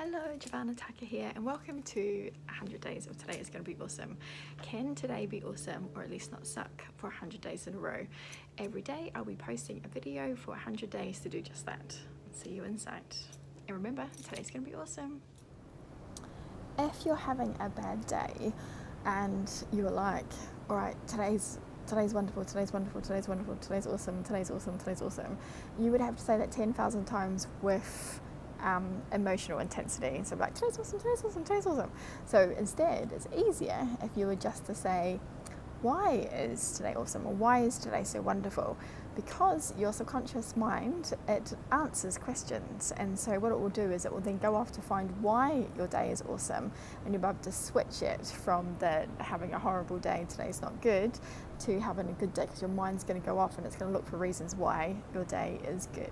Hello, Giovanna Tucker here, and welcome to 100 Days of Today is Going to Be Awesome. Can today be awesome, or at least not suck, for 100 days in a row? Every day I'll be posting a video for 100 days to do just that. See you inside. And remember, today's going to be awesome. If you're having a bad day and you're like, all right, today's wonderful, today's wonderful, today's wonderful, today's awesome, today's awesome, today's awesome, you would have to say that 10,000 times with emotional intensity. So like, today's awesome, today's awesome, today's awesome. So instead, it's easier if you were just to say, why is today awesome, or why is today so wonderful? Because your subconscious mind, it answers questions, and so what it will do is it will then go off to find why your day is awesome, and you'll be able to switch it from the having a horrible day, today's not good, to having a good day, because your mind's going to go off and it's going to look for reasons why your day is good.